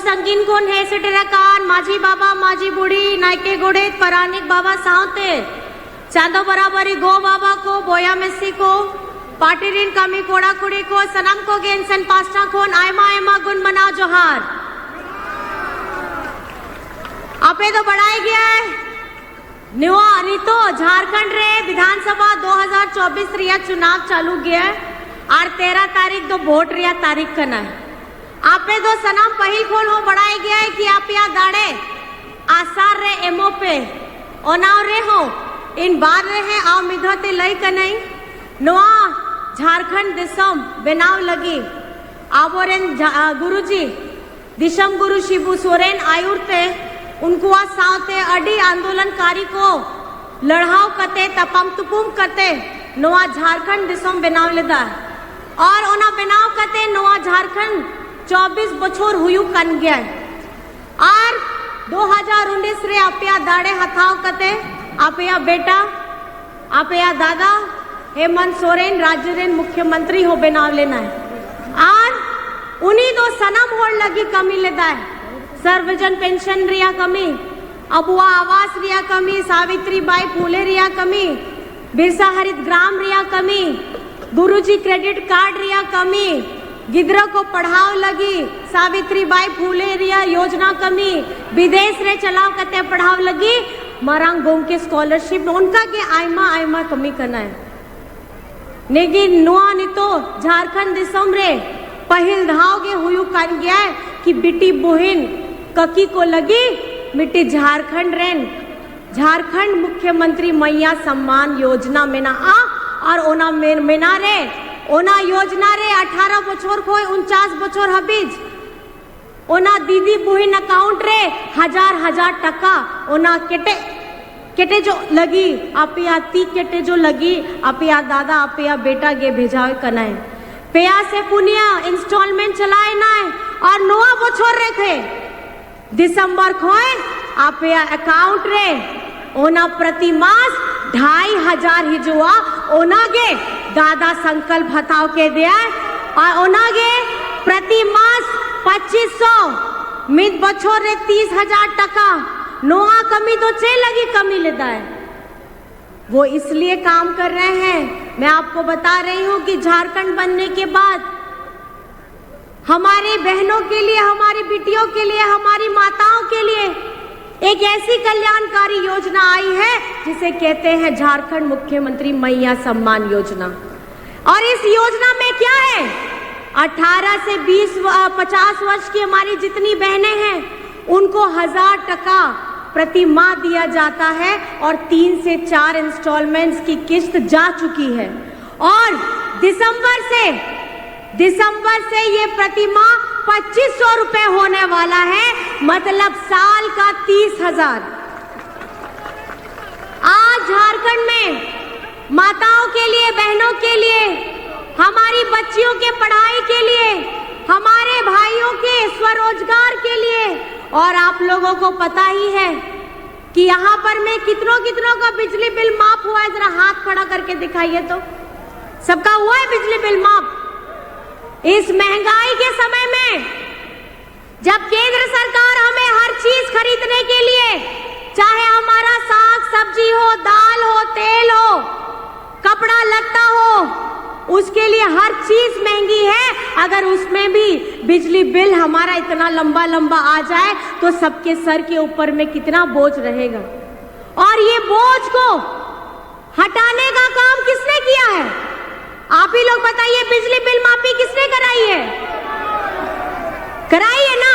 संगीन कोन है सेटेरा कान माझी बाबा माझी बुढ़ी नायके गोड़े परानिक बाबा सावते चांदो बराबरी गो बाबा को बोया मेसी को पाटिरिन कमी कोड़ा कुड़ी को सनम को गेंसन पास्टा खोन आयमा आयमा गुन मनाओ जोहार। आपे तो बढ़ाई गया है निवा रितो झारखंड रे विधानसभा 2024 रिया चुनाव चालू गया है और 13 तारीख तो वोट रिया तारीख करना है। आपे तो सनम पहिल खोल हो बढ़ाई गया है कि आप या दाड़े आसार रे एमओ पे ओनाव रे हो इन बार रे हैं आओ मिधोते लई कनई नवा झारखंड दिसम बेनाव लगी आवोरेन गुरुजी दिशम गुरु शिबू सोरेन आयुरते उनको सावते अडी आंदोलनकारी को लड़ाव करते तपम तुपुम करते नवा झारखंड दिसम बेनाव लेदा और ओना बेनाव करते नवा झारखंड 24 बछोर हुयू कन गया और 2019 रे आपया दाड़े हथाव करते आपया बेटा आपया दादा हेमंत सोरेन राज्य रे मुख्यमंत्री हो बेनाव लेना है और उन्हीं दो सनम होड़ लगी कमी लेदा है सर्वजन पेंशन रिया कमी अबुआ आवास रिया कमी सावित्री बाई फूले रिया कमी बिरसा हरित ग्राम रिया कमी गुरुजी क्रेडिट कार्ड रिया कमी गिद्रा को पढ़ाव लगी सावित्री बाई फूले रिया योजना कमी विदेश रे चलाव कते पढ़ाव लगी मरांग गोम के स्कॉलरशिप उनका के आयमा आयमा कमी करना है नेगी नुआ नितो झारखंड दिसम रे पहिल धाव के हुयू कान गया है कि बेटी बोहिन ककी को लगी मिट्टी झारखंड रेन झारखंड मुख्यमंत्री मैया सम्मान योजना में ना आ और ओना मेना रे ओना योजना रे 18 बछोर को 49 बछोर हबीज ओना दीदी बुहिन अकाउंट रे हजार टका ओना केटे जो लगी आपिया ती केटे जो लगी आपिया दादा आपिया बेटा गे भेजावे कनाए पेया से पुनिया इंस्टॉलमेंट चलाए ना और नोआ बछोर रे थे दिसंबर खोए आपिया अकाउंट रे ओना प्रति मास 2500 हिजुआ ओना गे दादा संकल्प हताव के दिया और ओना गे प्रति मास 2500 मित बछोर रे 30,000 टका नोआ कमी तो चे लगी कमी लेता है वो इसलिए काम कर रहे हैं। मैं आपको बता रही हूँ कि झारखंड बनने के बाद हमारी बहनों के लिए हमारी बेटियों के लिए हमारी माताओं के लिए एक ऐसी कल्याणकारी योजना आई है जिसे कहते हैं झारखंड मुख्यमंत्री मैया सम्मान योजना। और इस योजना में क्या है 18 से 50 वर्ष की हमारी जितनी बहनें हैं उनको 1000 टका प्रति माह दिया जाता है और 3 से 4 इंस्टॉलमेंट्स की किस्त जा चुकी है और दिसंबर से ये प्रति माह 2500 रुपए होने वाला है मतलब साल का 30,000। आज झारखंड में माताओं के लिए बहनों के लिए हमारी बच्चियों के पढ़ाई के लिए हमारे भाइयों के स्वरोजगार के लिए और आप लोगों को पता ही है कि यहाँ पर में कितनों का बिजली बिल माफ हुआ है। जरा हाथ खड़ा करके दिखाइए तो सबका हुआ है बिजली बिल माफ। इस महंगाई के समय में जब केंद्र सरकार हमें हर चीज खरीदने के लिए चाहे हमारा साग सब्जी हो दाल हो तेल हो कपड़ा लत्ता हो उसके लिए हर चीज महंगी है। अगर उसमें भी बिजली बिल हमारा इतना लंबा आ जाए तो सबके सर के ऊपर में कितना बोझ रहेगा। और ये बोझ को हटाने का काम किसने किया है आप ही लोग बताइए। बिजली बिल माफी किसने कराई है ना?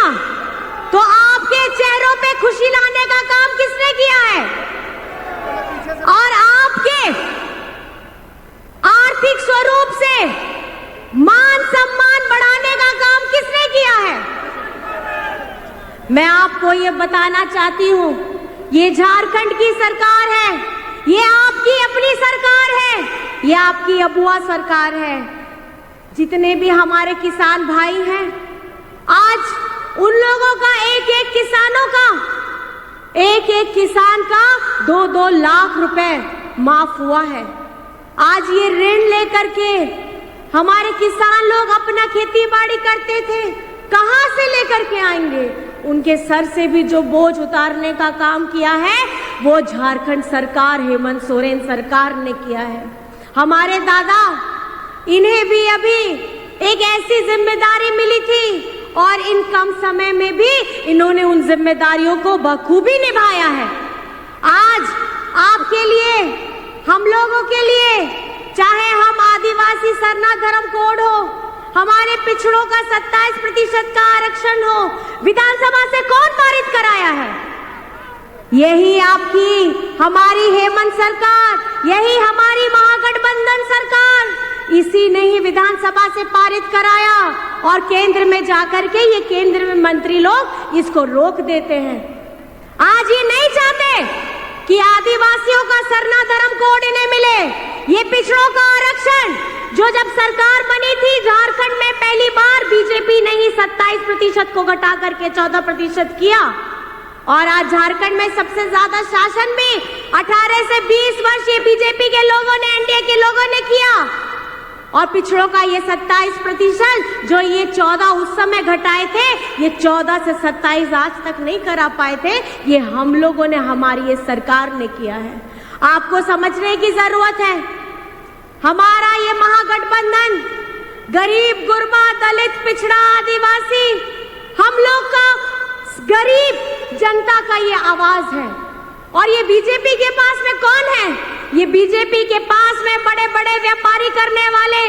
तो आपके चेहरों पे खुशी लाने का काम किसने किया है? और आपके आर्थिक स्वरूप से मान सम्मान बढ़ाने का काम किसने किया है? मैं आपको ये बताना चाहती हूँ ये झारखंड की सरकार है, ये आपकी अपनी सरकार है, ये आपकी अबुआ सरकार है। जितने भी हमारे किसान भाई हैं आज उन लोगों का एक किसान का 2-2 लाख रुपए माफ हुआ है। आज ये ऋण लेकर के हमारे किसान लोग अपना खेती बाड़ी करते थे कहां से लेकर के आएंगे? उनके सर से भी जो बोझ उतारने का काम किया है वो झारखंड सरकार, हेमंत सोरेन सरकार ने किया है। हमारे दादा, इन्हें भी अभी एक ऐसी जिम्मेदारी मिली थी और इन कम समय में भी इन्होंने उन जिम्मेदारियों को बखूबी निभाया है। आज आपके लिए, हम लोगों के लिए, चाहे हम आदिवासी सरना धर्म कोड हो, हमारे पिछड़ों का 27% का आरक्षण हो, विधानसभा से कौन पारित कराया है? यही आपकी, हमारी हेमंत सरकार, यही हमारी महागठबंधन सरकार, इसी ने ही विधानसभा से पारित कराया और केंद्र में जाकर के ये केंद्र में मंत्री लोग इसको रोक देते हैं। आज ये नहीं चाहते कि आदिवासियों का सरना धर्म कोड इन्हें मिले। ये पिछड़ों का आरक्षण जो जब सरकार बनी थी झारखंड में पहली बार बीजेपी ने ही 27% को घटा करके 14% किया और आज झारखंड में सबसे ज्यादा शासन भी 18 से 20 वर्ष ये बीजेपी के लोगों ने, एनडीए के लोगों ने किया और पिछड़ों का ये 27% जो ये 14 उस समय घटाए थे, ये 14 से 27 आज तक नहीं करा पाए थे, ये हम लोगों ने, हमारी ये सरकार ने किया है। आपको समझने की जरूरत है, हमारा ये महागठबंधन गरीब, गुरबा, दलित, पिछड़ा, आदिवासी, हम लोग का, गरीब जनता का ये आवाज है। और ये बीजेपी के पास में कौन है? ये बीजेपी के पास में बड़े बड़े व्यापारी करने वाले,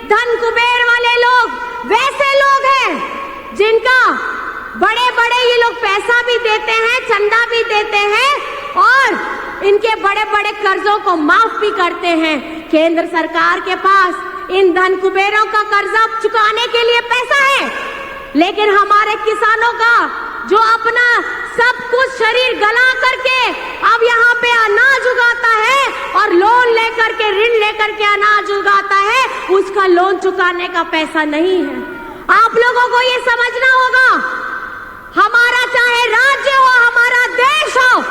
धन कुबेर वाले लोग, वैसे लोग हैं जिनका बड़े बड़े ये लोग पैसा भी देते हैं, चंदा भी देते हैं और इनके बड़े बड़े कर्जों को माफ भी करते हैं। केंद्र सरकार के पास इन धन कुबेरों का कर्जा चुकाने के लिए पैसा है, लेकिन हमारे किसानों का जो अपना सब कुछ शरीर गला करके अब यहाँ पे अनाज उगाता है और लोन लेकर के, ऋण लेकर के अनाज उगाता है, उसका लोन चुकाने का पैसा नहीं है। आप लोगों को ये समझना होगा, हमारा चाहे राज्य हो, हमारा देश हो,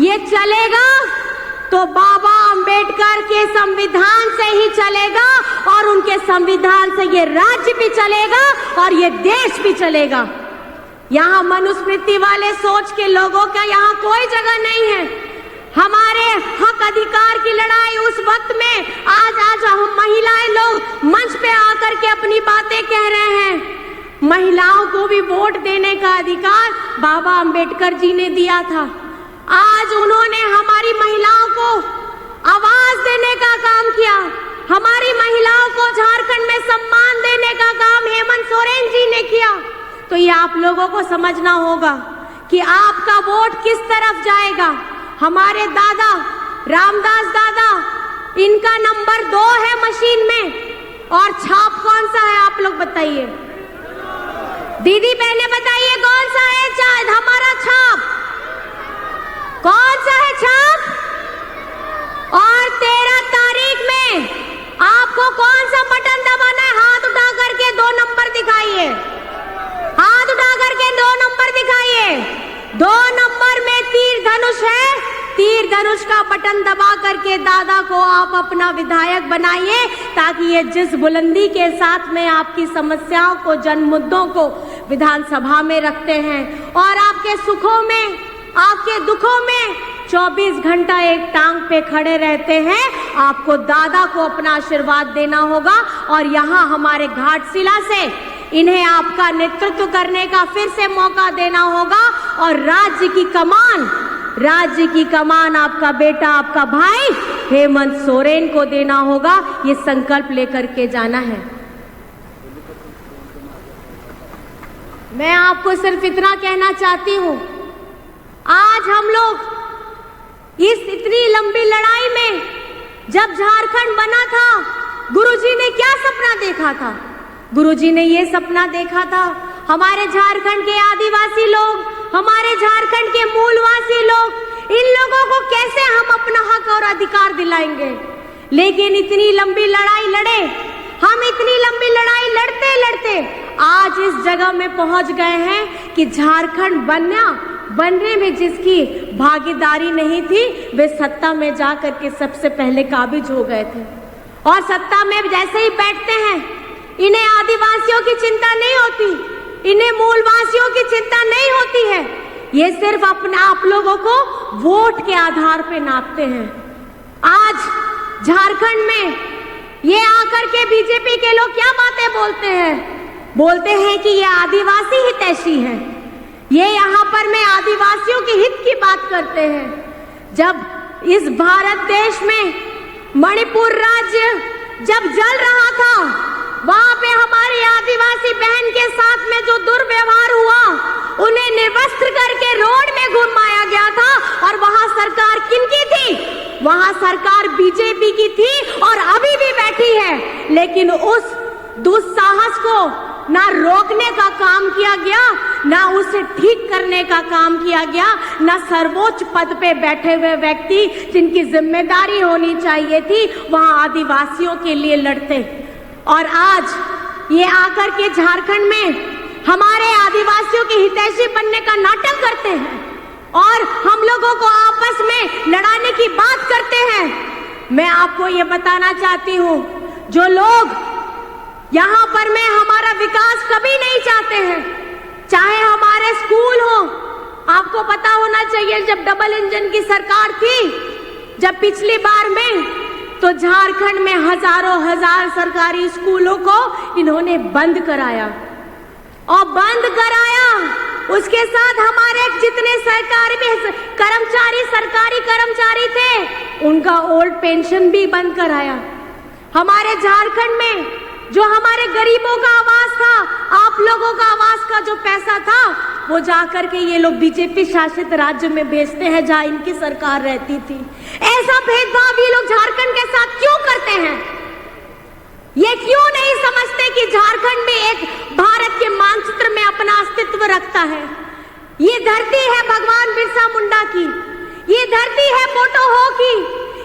ये चलेगा तो बाबा अंबेडकर के संविधान से ही चलेगा और उनके संविधान से ये राज्य भी चलेगा और ये देश भी चलेगा। यहाँ मनुस्मृति वाले सोच के लोगों का यहाँ कोई जगह नहीं है। हमारे हक अधिकार की लड़ाई उस वक्त में आज हम महिलाएं लोग मंच पे आकर के अपनी बातें कह रहे हैं। महिलाओं को भी वोट देने का अधिकार बाबा अंबेडकर जी ने दिया था। आज उन्होंने हमारी महिलाओं को आवाज देने का काम किया। हमारी महिलाओं को झारखंड में सम्मान देने का काम हेमंत सोरेन जी ने किया। तो ये आप लोगों को समझना होगा कि आपका वोट किस तरफ जाएगा। हमारे दादा रामदास दादा, इनका नंबर 2 है मशीन में और छाप कौन सा है आप लोग बताइए। दीदी बहने बताइए कौन सा है हमारा छाप, कौन सा है छाप? और 13 तारीख में आपको कौन सा बटन दबाना है? हाथ उठा करके 2 नंबर दिखाइए, हाथ उठा करके 2 नंबर दिखाइए। 2 नंबर में तीर धनुष है, तीर धनुष का बटन दबा करके दादा को आप अपना विधायक बनाइए, ताकि ये जिस बुलंदी के साथ में आपकी समस्याओं को, जन मुद्दों को विधानसभा में रखते हैं और आपके सुखों में, आपके दुखों में 24 घंटा एक टांग पे खड़े रहते हैं, आपको दादा को अपना आशीर्वाद देना होगा। और यहाँ हमारे घाटशिला से इन्हें आपका नेतृत्व करने का फिर से मौका देना होगा और राज्य की कमान आपका बेटा, आपका भाई हेमंत सोरेन को देना होगा। ये संकल्प लेकर के जाना है। मैं आपको सिर्फ इतना कहना चाहती हूँ, आज हम लोग इस इतनी लंबी लड़ाई में, जब झारखंड बना था, गुरुजी ने क्या सपना देखा था? गुरुजी ने ये सपना देखा था, हमारे झारखंड के आदिवासी लोग, हमारे झारखंड के मूलवासी लोग, इन लोगों को कैसे हम अपना हक और अधिकार दिलाएंगे। लेकिन इतनी लंबी लड़ाई लड़े हम, इतनी लंबी लड़ाई लड़ते लड़ते आज इस जगह में पहुंच गए हैं कि झारखंड बनने में जिसकी भागीदारी नहीं थी, वे सत्ता में जाकर के सबसे पहले काबिज हो गए थे। और सत्ता में जैसे ही बैठते हैं, इन्हें आदिवासियों की चिंता नहीं होती, इन्हें मूलवासियों की चिंता नहीं होती है। ये सिर्फ अपने आप लोगों को वोट के आधार पे नापते हैं। आज झारखंड में ये आकर के बीजेपी के लोग क्या बातें बोलते हैं? बोलते हैं कि ये आदिवासी हितैषी हैं। ये यहाँ पर में आदिवासियों के हित की बात करते हैं। जब इस भारत देश में मणिपुर राज्य जब जल रहा था, वहां पे हमारी आदिवासी बहन के साथ में जो दुर्व्यवहार हुआ, उन्हें निर्वस्त्र करके रोड में घुमाया गया था। और वहां सरकार किनकी थी? वहां सरकार बीजेपी की थी और अभी भी बैठी है। लेकिन उस दुस्साहस को ना रोकने का काम किया गया, ना उसे ठीक करने का काम किया गया, ना सर्वोच्च पद पे बैठे हुए व्यक्ति जिनकी जिम्मेदारी होनी चाहिए थी वहां आदिवासियों के लिए लड़ते। और आज ये आकर के झारखंड में हमारे आदिवासियों के हितैषी बनने का नाटक करते हैं और हम लोगों को आपस में लड़ाने की बात करते हैं। मैं आपको ये बताना चाहती हूँ, जो लोग यहाँ पर में हमारा विकास कभी नहीं चाहते हैं, चाहे हमारे स्कूल हो, आपको पता होना चाहिए जब डबल इंजन की सरकार थी, जब पिछली बार में, तो झारखंड में हजारों हजार सरकारी स्कूलों को इन्होंने बंद कराया। और बंद कराया, उसके साथ हमारे जितने सरकारी कर्मचारी थे, उनका ओल्ड पेंशन भी बंद कराया। हमारे झारखंड में जो हमारे गरीबों का आवाज था, आप लोगों का आवाज का जो पैसा था, वो जाकर के ये लोग बीजेपी शासित राज्य में भेजते हैं जहां इनकी सरकार रहती थी। ऐसा भेदभाव ये लोग झारखंड के साथ क्यों करते हैं? ये क्यों नहीं समझते कि झारखंड में एक भारत के मानचित्र में अपना अस्तित्व रखता है? ये धरती है भगवान बिरसा मुंडा की, ये धरती है पोटोहो की,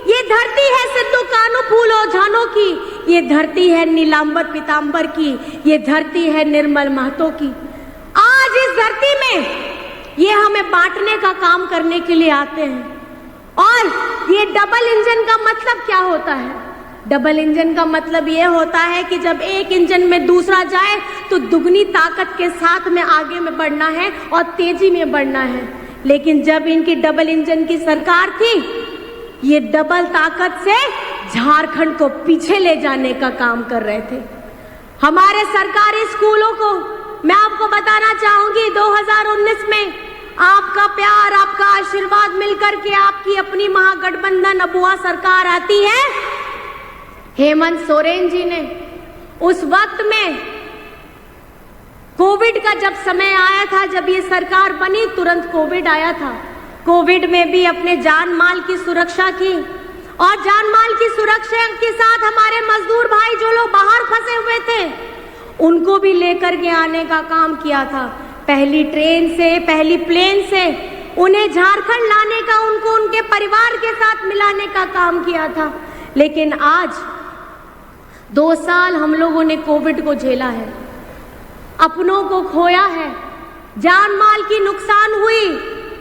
ये धरती है सिद्धू कानू फूलो झानो की, ये धरती है नीलांबर पीतांबर की, ये धरती है निर्मल महतो की। आज इस धरती में ये हमें बांटने का काम करने के लिए आते हैं। और ये डबल इंजन का मतलब क्या होता है? डबल इंजन का मतलब ये होता है कि जब एक इंजन में दूसरा जाए तो दुगनी ताकत के साथ में आगे में बढ़ना है और तेजी में बढ़ना है। लेकिन जब इनकी डबल इंजन की सरकार थी, ये डबल ताकत से झारखंड को पीछे ले जाने का काम कर रहे थे। हमारे सरकारी स्कूलों को मैं आपको बताना चाहूंगी, 2019 में आपका प्यार, आपका आशीर्वाद मिलकर के आपकी अपनी महागठबंधन अबुआ सरकार आती है। हेमंत सोरेन जी ने उस वक्त में कोविड का जब समय आया था, जब ये सरकार बनी, तुरंत कोविड आया था। कोविड में भी अपने जान माल की सुरक्षा की और जान माल की सुरक्षा के साथ हमारे मजदूर भाई जो लोग बाहर फंसे हुए थे, उनको भी लेकर के आने का काम किया था। पहली ट्रेन से, पहली प्लेन से उन्हें झारखंड लाने का, उनको उनके परिवार के साथ मिलाने का काम किया था। लेकिन आज 2 साल हम लोगों ने कोविड को झेला है, अपनों को खोया है, जान माल की नुकसान हुई।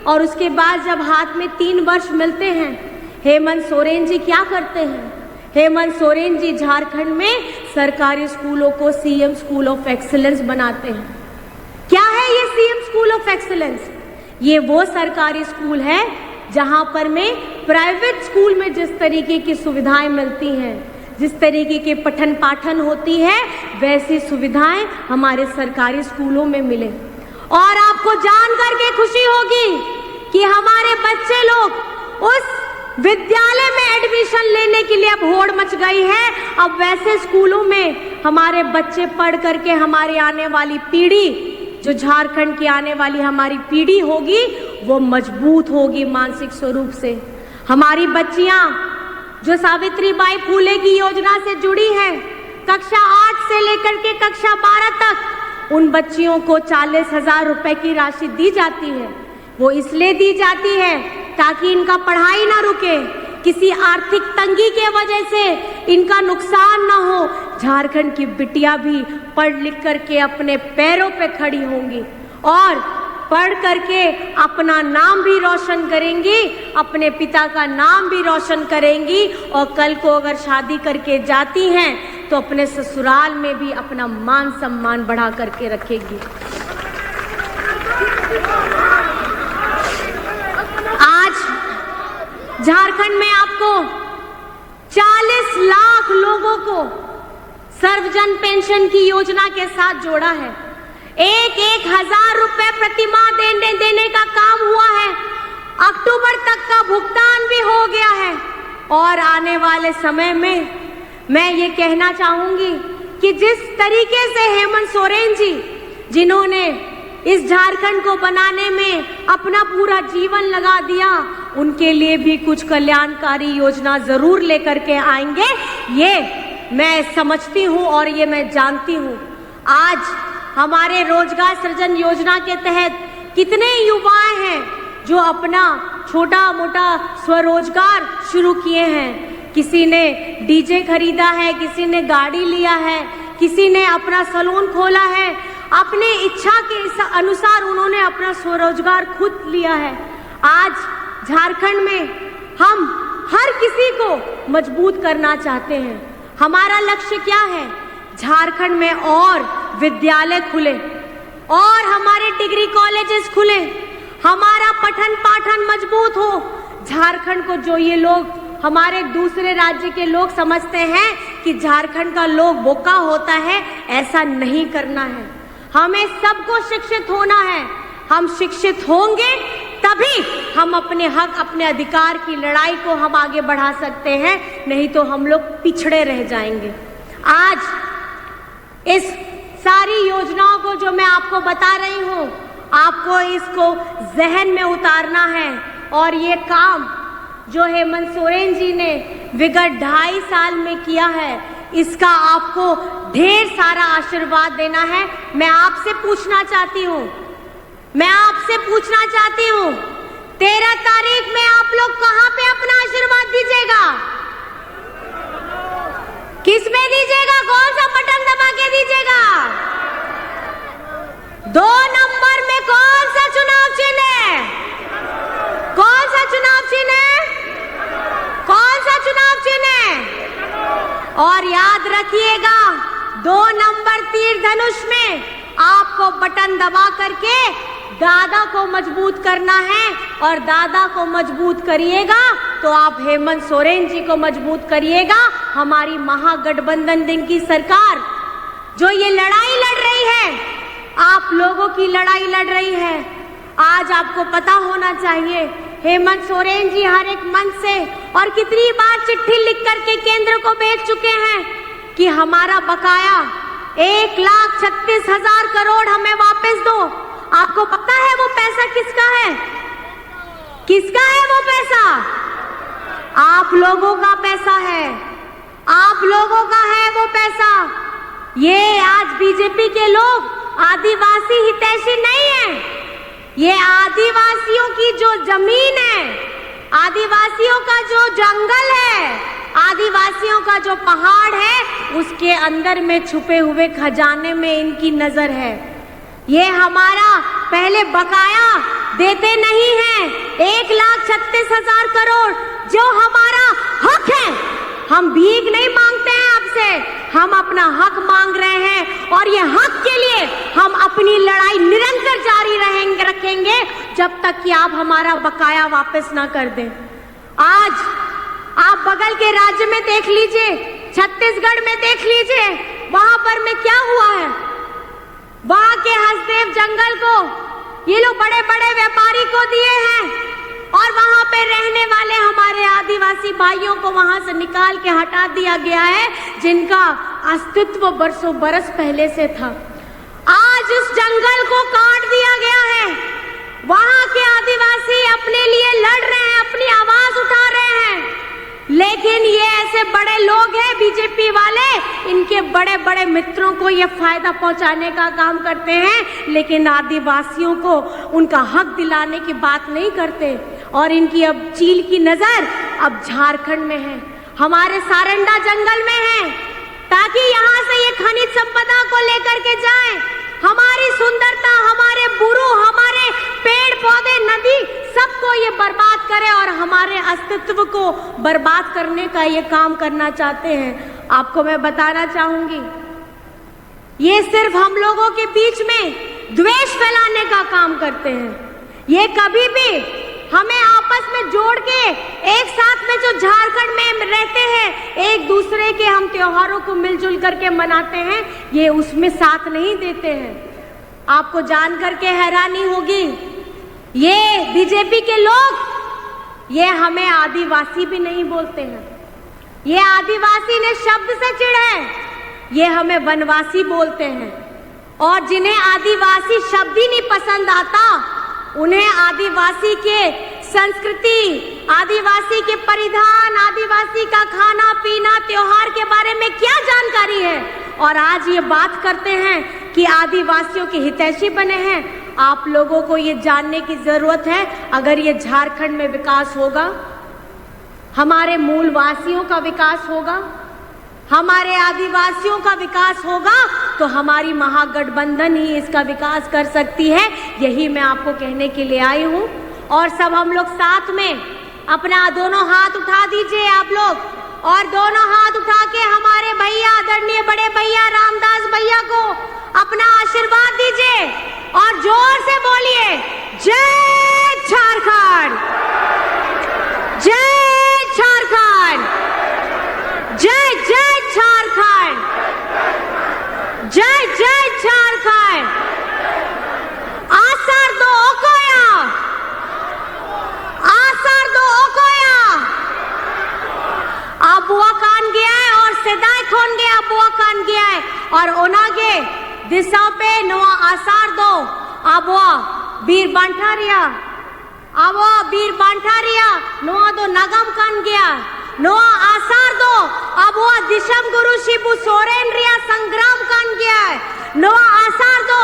और उसके बाद जब हाथ में 3 वर्ष मिलते हैं, हेमंत सोरेन जी क्या करते हैं? हेमंत सोरेन जी झारखंड में सरकारी स्कूलों को सीएम स्कूल ऑफ एक्सीलेंस बनाते हैं। क्या है ये सीएम स्कूल ऑफ एक्सीलेंस? ये वो सरकारी स्कूल है जहां पर में प्राइवेट स्कूल में जिस तरीके की सुविधाएं मिलती हैं, जिस तरीके के पठन पाठन होती है, वैसी सुविधाएं हमारे सरकारी स्कूलों में मिले। और आपको जान करके खुशी होगी कि हमारे बच्चे लोग उस विद्यालय में एडमिशन लेने के लिए अब होड़ मच गई है। अब वैसे स्कूलों में हमारे बच्चे पढ़ करके हमारी आने वाली पीढ़ी, जो झारखंड की आने वाली हमारी पीढ़ी होगी, वो मजबूत होगी मानसिक स्वरूप से। हमारी बच्चियां जो सावित्रीबाई फूले की योजना से जुड़ी हैं, कक्षा 8 से लेकर के कक्षा 12 तक, उन बच्चियों को 40,000 रुपए की राशि दी जाती है। वो इसलिए दी जाती है ताकि इनका पढ़ाई ना रुके, किसी आर्थिक तंगी के वजह से इनका नुकसान ना हो। झारखंड की बिटिया भी पढ़ लिख करके अपने पैरों पे खड़ी होंगी और पढ़ करके अपना नाम भी रोशन करेंगी, अपने पिता का नाम भी रोशन करेंगी। और कल को अगर शादी करके जाती हैं तो अपने ससुराल में भी अपना मान सम्मान बढ़ा करके रखेगी। आज झारखंड में आपको 40 लाख लोगों को सर्वजन पेंशन की योजना के साथ जोड़ा है। 1,000 रुपए प्रति माह देने का काम हुआ है। अक्टूबर तक का भुगतान भी हो गया है और आने वाले समय में मैं ये कहना चाहूंगी कि जिस तरीके से हेमंत सोरेन जी, जिन्होंने इस झारखंड को बनाने में अपना पूरा जीवन लगा दिया, उनके लिए भी कुछ कल्याणकारी योजना जरूर लेकर के आएंगे, ये मैं समझती हूँ और ये मैं जानती हूँ। आज हमारे रोजगार सृजन योजना के तहत कितने युवाएं हैं जो अपना छोटा मोटा स्वरोजगार शुरू किए हैं। किसी ने डीजे खरीदा है, किसी ने गाड़ी लिया है, किसी ने अपना सैलून खोला है। अपने इच्छा के अनुसार उन्होंने अपना स्वरोजगार खुद लिया है। आज झारखंड में हम हर किसी को मजबूत करना चाहते हैं। हमारा लक्ष्य क्या है? झारखंड में और विद्यालय खुले और हमारे डिग्री कॉलेजेस खुले, हमारा पठन पाठन मजबूत हो। झारखंड को जो ये लोग हमारे दूसरे राज्य के लोग समझते हैं कि झारखंड का लोग बोका होता है, ऐसा नहीं करना है। हमें सबको शिक्षित होना है। हम शिक्षित होंगे तभी हम अपने हक, अपने अधिकार की लड़ाई को हम आगे बढ़ा सकते हैं, नहीं तो हम लोग पिछड़े रह जाएंगे। आज इस सारी योजनाओं को जो मैं आपको बता रही हूँ, आपको इसको जहन में उतारना है और ये काम जो हेमंत सोरेन जी ने विगत 2.5 साल में किया है, इसका आपको ढेर सारा आशीर्वाद देना है। मैं आपसे पूछना चाहती हूँ 13 तारीख में आप लोग कहाँ पे अपना आशीर्वाद दीजिएगा? किस में दीजिएगा? कौन सा बटन दबा के दीजिएगा? 2 नंबर में कौन सा चुनाव चिन्ह है? कौन सा चुनाव चिन्ह है? कौन सा चुनाव चिन्ह है? और याद रखिएगा, 2 नंबर तीर धनुष में आपको बटन दबा करके दादा को मजबूत करना है और दादा को मजबूत करिएगा तो आप हेमंत सोरेन जी को मजबूत करिएगा। हमारी महागठबंधन दिन की सरकार जो ये लड़ाई लड़ रही है, आप लोगों की लड़ाई लड़ रही है। आज आपको पता होना चाहिए, हेमंत सोरेन जी हर एक मंच से और कितनी बार चिट्ठी लिख करके केंद्र को भेज चुके हैं कि हमारा बकाया 1,36,000 करोड़ हमें वापस दो। आपको पता है वो पैसा किसका है? किसका है वो पैसा? आप लोगों का पैसा है, आप लोगों का है वो पैसा। ये आज बीजेपी के लोग आदिवासी हितैषी नहीं है। ये आदिवासियों की जो जमीन है, आदिवासियों का जो जंगल है, आदिवासियों का जो पहाड़ है, उसके अंदर में छुपे हुए खजाने में इनकी नजर है। ये हमारा पहले बकाया देते नहीं है, 1,36,000 करोड़ जो हमारा हक है। हम भीख नहीं मांगते हैं आपसे, हम अपना हक मांग रहे हैं और ये हक के लिए हम अपनी लड़ाई निरंतर जारी रखेंगे जब तक कि आप हमारा बकाया वापस ना कर दें। आज आप बगल के राज्य में देख लीजिए, छत्तीसगढ़ में देख लीजिए, वहां पर में क्या हुआ है। वहां के हसदेव जंगल को ये लोग बड़े बड़े व्यापारी को दिए हैं और वहां पे रहने वाले हमारे आदिवासी भाइयों को वहां से निकाल के हटा दिया गया है, जिनका अस्तित्व बरसों बरस पहले से था। आज उस जंगल को काट दिया गया है। वहां के आदिवासी अपने लिए लड़ रहे हैं, अपनी आवाज उठा रहे हैं, लेकिन ये ऐसे बड़े लोग हैं बीजेपी वाले, इनके बड़े बड़े मित्रों को ये फायदा पहुंचाने का काम करते हैं, लेकिन आदिवासियों को उनका हक दिलाने की बात नहीं करते। और इनकी अब चील की नजर अब झारखंड में है, हमारे सारंडा जंगल में है, ताकि यहाँ से ये खनिज संपदा को लेकर के जाए, हमारी सुंदरता, हमारे बुरू, हमारे पेड़ पौधे, नदी, सबको ये बर्बाद करे और हमारे अस्तित्व को बर्बाद करने का ये काम करना चाहते हैं। आपको मैं बताना चाहूंगी, ये सिर्फ हम लोगों के बीच में द्वेष फैलाने का काम करते हैं। ये कभी भी हमें आपस में जोड़ के एक साथ में जो झारखंड में रहते हैं, एक दूसरे के हम त्योहारों को मिलजुल करके मनाते हैं, ये उसमें साथ नहीं देते हैं। आपको जान करके हैरानी होगी, ये बीजेपी के लोग ये हमें आदिवासी भी नहीं बोलते हैं। ये आदिवासी ने शब्द से चिढ़े, ये हमें वनवासी बोलते हैं। और जिन्हें आदिवासी शब्द ही नहीं पसंद आता, उन्हें आदिवासी के संस्कृति, आदिवासी के परिधान, आदिवासी का खाना पीना, त्योहार के बारे में क्या जानकारी है। और आज ये बात करते हैं कि आदिवासियों के हितैषी बने हैं। आप लोगों को ये जानने की जरूरत है, अगर ये झारखंड में विकास होगा, हमारे मूलवासियों का विकास होगा, हमारे आदिवासियों का विकास होगा, तो हमारी महागठबंधन ही इसका विकास कर सकती है। यही मैं आपको कहने के लिए आई हूँ। और सब हम लोग साथ में अपना दोनों हाथ उठा दीजिए आप लोग, और दोनों हाथ उठा के हमारे भैया, आदरणीय बड़े भैया रामदास भैया को अपना आशीर्वाद दीजिए और जोर से बोलिए, जय झारखंड, जय झारखंड, जय जय झारखंड, जय जय झारखंड। आसार दो ओकोया, आसार दो ओकोया। अबुआ कान गया है और सेदाय खोन गया, अबुआ कान गया है और ओनागे दिशा पे नवा आसार दो अबुआ बीर बांठारिया, अबुआ बीर बांठारिया नवा दो नगम कान गया, नवा आसार दो अबुआ दिशम गुरु शिबू सोरेन रिया संग्राम कान गया है, नवा आसार दो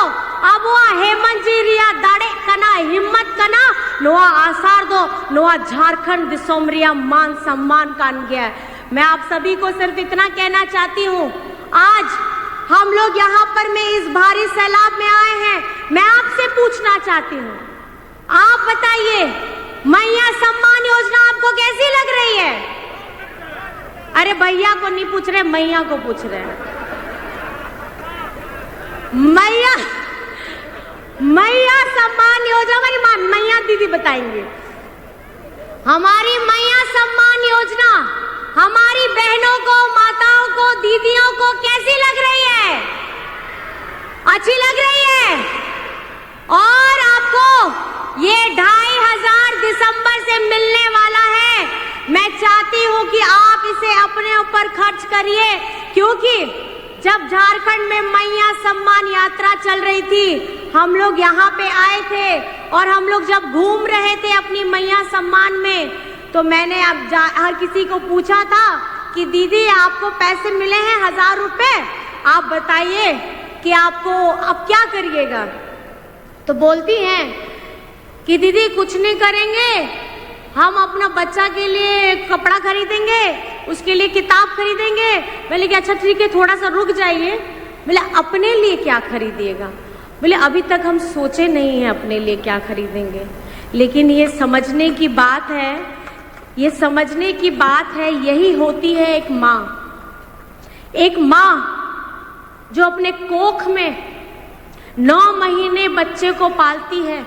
अबुआ हेमंत जी रिया दाड़े कना हिम्मत कना, नवा आसार दो नवा झारखंड दिसोम रिया मान सम्मान कान गया है। मैं आप सभी को सिर्फ इतना कहना चाहती हूँ, आज हम लोग यहाँ पर में इस भारी सैलाब में आए हैं। मैं आपसे पूछना चाहती हूँ, आप बताइए मैया सम्मान योजना आपको कैसी लग रही है? अरे भैया को नहीं पूछ रहे, मैया को पूछ रहे हैं। मैया, मैया सम्मान योजना, हमारी मैया दीदी बताएंगे। हमारी मैया सम्मान योजना हमारी बहनों को, माताओं को, दीदियों को कैसी लग रही है? अच्छी लग रही है। और आपको ये 2500 दिसंबर से मिलने वाला है। मैं चाहती हूँ कि आप इसे अपने ऊपर खर्च करिए, क्योंकि जब झारखंड में मैया सम्मान यात्रा चल रही थी, हम लोग यहाँ पे आए थे और हम लोग जब घूम रहे थे अपनी मैया सम्मान में, तो मैंने अब हर किसी को पूछा था कि दीदी आपको पैसे मिले हैं 1000 रुपए, आप बताइए कि आपको अब क्या करिएगा। तो बोलती हैं कि दीदी कुछ नहीं करेंगे, हम अपना बच्चा के लिए कपड़ा खरीदेंगे, उसके लिए किताब खरीदेंगे। मैंने कहा अच्छा ठीक है, थोड़ा सा रुक जाइए। बोले अपने लिए क्या खरीदिएगा? बोले अभी तक हम सोचे नहीं हैं अपने लिए क्या खरीदेंगे। लेकिन ये समझने की बात है, ये समझने की बात है, यही होती है एक माँ। एक माँ जो अपने कोख में 9 महीने बच्चे को पालती है,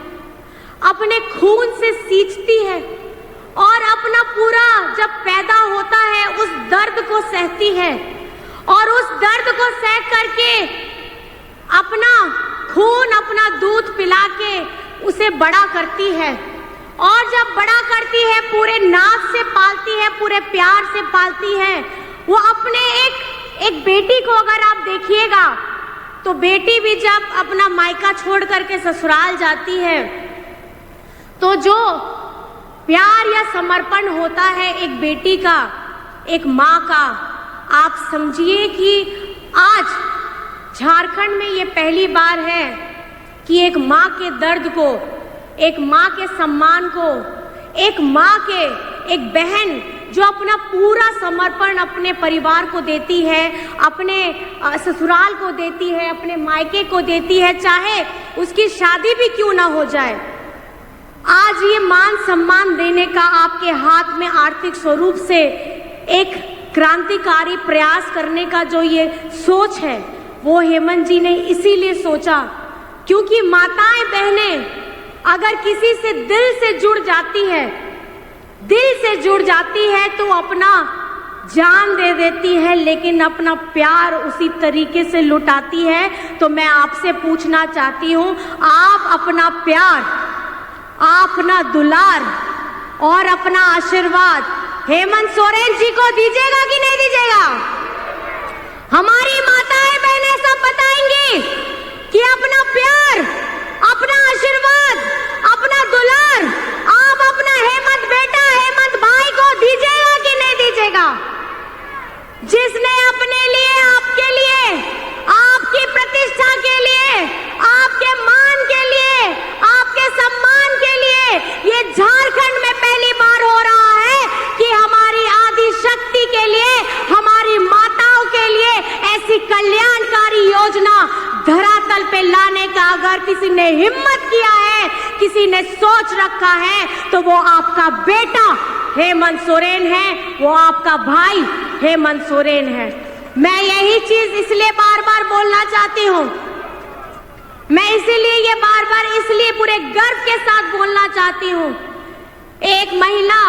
अपने खून से सींचती है और अपना पूरा जब पैदा होता है उस दर्द को सहती है, और उस दर्द को सह करके अपना खून, अपना दूध पिला के उसे बड़ा करती है। और जब बड़ा करती है, पूरे नाक से पालती है, पूरे प्यार से पालती है। वो अपने एक बेटी को अगर आप देखिएगा, तो बेटी भी जब अपना मायका छोड़ करके ससुराल जाती है, तो जो प्यार या समर्पण होता है एक बेटी का, एक माँ का, आप समझिए कि आज झारखंड में ये पहली बार है कि एक माँ के दर्द को, एक माँ के सम्मान को, एक माँ के, एक बहन जो अपना पूरा समर्पण अपने परिवार को देती है, अपने ससुराल को देती है, अपने मायके को देती है, चाहे उसकी शादी भी क्यों ना हो जाए। आज ये मान सम्मान देने का आपके हाथ में आर्थिक स्वरूप से एक क्रांतिकारी प्रयास करने का जो ये सोच है, वो हेमंत जी ने इसीलिए सोचा क्योंकि माताएं बहनें अगर किसी से दिल से जुड़ जाती है, दिल से जुड़ जाती है तो अपना जान दे देती है, लेकिन अपना प्यार उसी तरीके से लुटाती है। तो मैं आपसे पूछना चाहती हूं, आप अपना प्यार, अपना दुलार और अपना आशीर्वाद हेमंत सोरेन जी को दीजिएगा कि नहीं दीजिएगा? हमारी माताएं बहनें सब बताएंगी कि अपना प्यार, अपना आशीर्वाद, अपना दुलार आप अपना हेमंत बेटा, हेमंत भाई को दीजिएगा कि नहीं दीजिएगा? जिसने अपने लिए, आपके लिए, आपकी प्रतिष्ठा के लिए, आपके मान के लिए, आपके सम्मान के लिए ये झारखंड में पहली बार हो रहा है कि हमारी आदि शक्ति के लिए, हमारी माताओं के लिए ऐसी कल्याणकारी योजना धरातल पे लाने का अगर किसी ने हिम्मत किया है, किसी ने सोच रखा है, तो वो आपका बेटा हेमंत सोरेन है, वो आपका भाई हेमंत सोरेन है। मैं यही चीज इसलिए बार बार बोलना चाहती हूँ, मैं इसीलिए ये बार बार इसलिए पूरे गर्व के साथ बोलना चाहती हूँ। एक महिला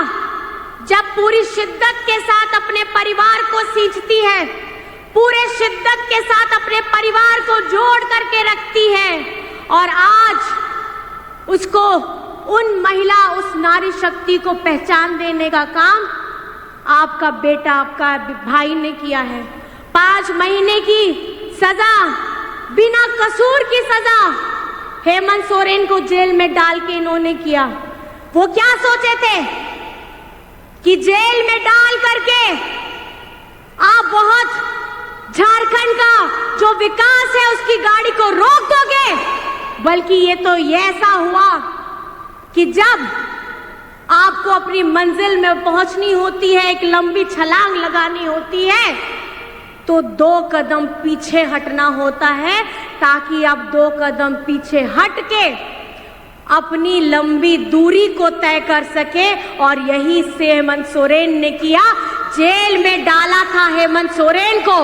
जब पूरी शिद्दत के साथ अपने परिवार को सींचती है, पूरे शिद्दत के साथ अपने परिवार को जोड़ करके रखती है, और आज उसको उन महिला, उस नारी शक्ति को पहचान देने का काम आपका बेटा, आपका भाई ने किया है। 5 महीने की सजा, बिना कसूर की सजा हेमंत सोरेन को जेल में डाल के इन्होंने किया। वो क्या सोचे थे कि जेल में डाल करके आप बहुत झारखंड का जो विकास है उसकी गाड़ी को रोक दोगे, बल्कि ये तो ऐसा हुआ कि जब आपको अपनी मंजिल में पहुंचनी होती है, एक लंबी छलांग लगानी होती है, तो 2 कदम पीछे हटना होता है, ताकि आप 2 कदम पीछे हट के अपनी लंबी दूरी को तय कर सके। और यही से हेमंत सोरेन ने किया। जेल में डाला था हेमंत सोरेन को,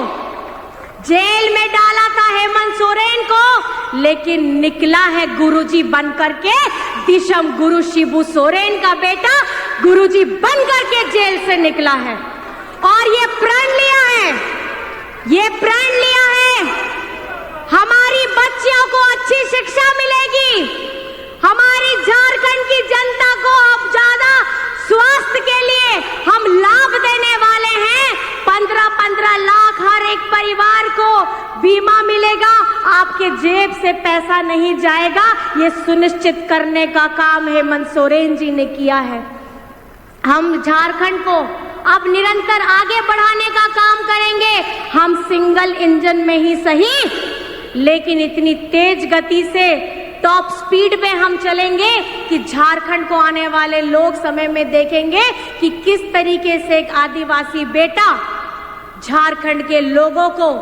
जेल में डाला था हेमंत सोरेन को, लेकिन निकला है गुरुजी बन करके। दिशम गुरु शिबू सोरेन का बेटा गुरुजी बन करके जेल से निकला है, और ये प्रण लिया है, ये प्रण लिया है, हमारी बच्चियों को अच्छी शिक्षा मिलेगी, हमारी झारखंड की जनता को अब ज्यादा स्वास्थ्य के लिए हम लाभ देने वाले हैं। 15-15 लाख हर एक परिवार को बीमा मिलेगा, आपके जेब से पैसा नहीं जाएगा, ये सुनिश्चित करने का काम हेमंत सोरेन जी ने किया है। हम झारखंड को अब निरंतर आगे बढ़ाने का काम करेंगे। हम सिंगल इंजन में ही सही, लेकिन इतनी तेज गति से टॉप स्पीड में हम चलेंगे कि झारखंड को आने वाले लोग समय में देखेंगे कि किस तरीके से एक आदिवासी बेटा झारखंड के लोगों को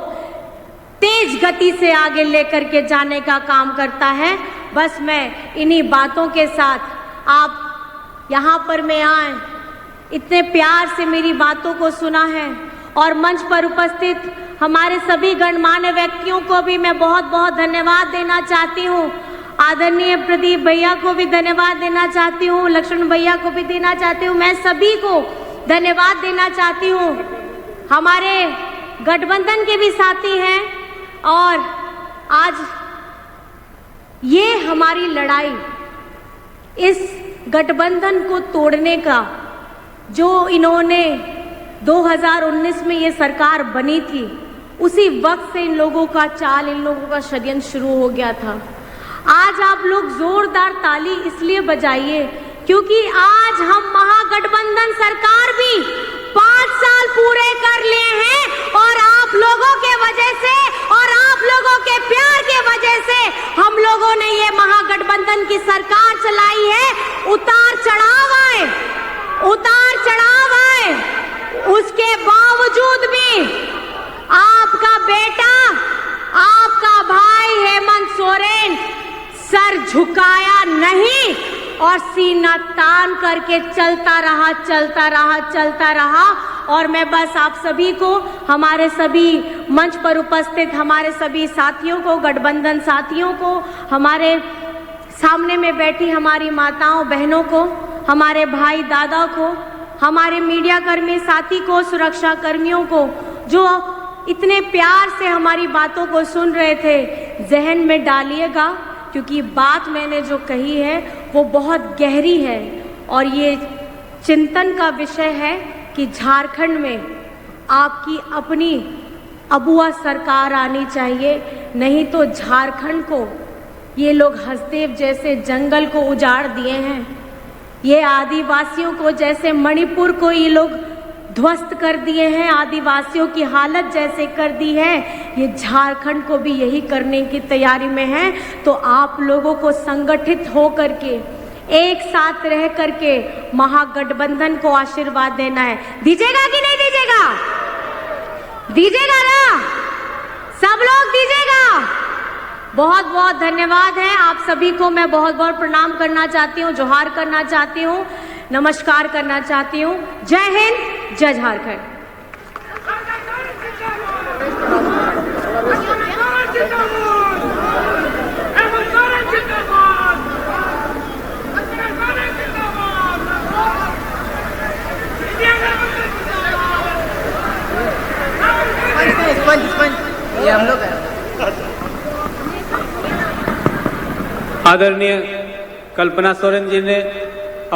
तेज गति से आगे लेकर के जाने का काम करता है। बस मैं इन्हीं बातों के साथ आप यहाँ पर मैं आए, इतने प्यार से मेरी बातों को सुना है, और मंच पर उपस्थित हमारे सभी गणमान्य व्यक्तियों को भी मैं बहुत बहुत धन्यवाद देना चाहती हूँ। आदरणीय प्रदीप भैया को भी धन्यवाद देना चाहती हूँ, लक्ष्मण भैया को भी देना चाहती हूँ, मैं सभी को धन्यवाद देना चाहती हूँ। हमारे गठबंधन के भी साथी हैं, और आज ये हमारी लड़ाई, इस गठबंधन को तोड़ने का जो इन्होंने 2019 में ये सरकार बनी थी, उसी वक्त से इन लोगों का चाल, इन लोगों का षड्यंत्र शुरू हो गया था। आज आप लोग जोरदार ताली इसलिए बजाइए क्योंकि आज हम महागठबंधन सरकार भी 5 साल पूरे कर लिए हैं, और आप लोगों के वजह से और आप लोगों के प्यार के वजह से हम लोगों ने ये महागठबंधन की सरकार चलाई है। उतार चढ़ाव आए, उतार चढ़ाव आए, उसके बावजूद भी आपका बेटा, आपका भाई हेमंत सोरेन सर झुकाया नहीं और सीना तान करके चलता रहा, चलता रहा, चलता रहा। और मैं बस आप सभी को, हमारे सभी मंच पर उपस्थित हमारे सभी साथियों को, गठबंधन साथियों को, हमारे सामने में बैठी हमारी माताओं बहनों को, हमारे भाई दादा को, हमारे मीडिया कर्मी साथी को, सुरक्षा कर्मियों को, जो इतने प्यार से हमारी बातों को सुन रहे थे, जहन में डालिएगा, क्योंकि बात मैंने जो कही है वो बहुत गहरी है और ये चिंतन का विषय है कि झारखंड में आपकी अपनी अबुआ सरकार आनी चाहिए, नहीं तो झारखंड को ये लोग हसदेव जैसे जंगल को उजाड़ दिए हैं, ये आदिवासियों को जैसे मणिपुर को ये लोग ध्वस्त कर दिए हैं, आदिवासियों की हालत जैसे कर दी है, ये झारखंड को भी यही करने की तैयारी में है। तो आप लोगों को संगठित हो करके एक साथ रह करके महागठबंधन को आशीर्वाद देना है। दीजिएगा कि नहीं दीजिएगा? दीजिएगा ना? सब लोग दीजिएगा। बहुत बहुत धन्यवाद है आप सभी को। मैं बहुत बहुत प्रणाम करना चाहती हूँ, जोहार करना चाहती हूँ, नमस्कार करना चाहती हूँ। जय हिंद, जय झारखंड। ये हम लोग आदरणीय कल्पना सोरेन जी ने